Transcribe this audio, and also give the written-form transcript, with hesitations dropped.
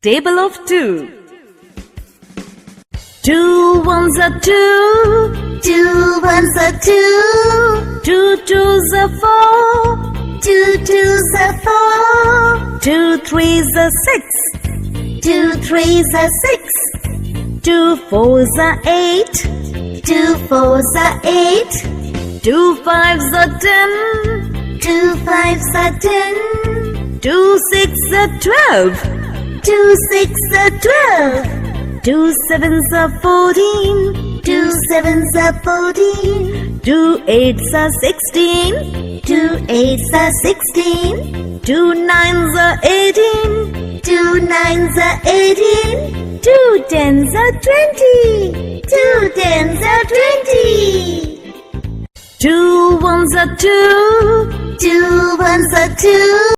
Table of two. 2 ones are 2. 2 ones are 2. 2 twos are 4. 2 twos are 4. 2 threes are 6. 2 threes are 6. 2 fours are 8. 2 fours are 8. 2 fives are 10. 2 fives are 10. 2 six are 12. 2 6 are 12. 2 sevens are 14. 2 sevens are 14. 2 eights are 16. 2 eights are 16. 2 nines are 18. 2 nines are 18. 2 tens are 20. 2 tens are 20. 2 ones are 2. 2 ones are 2.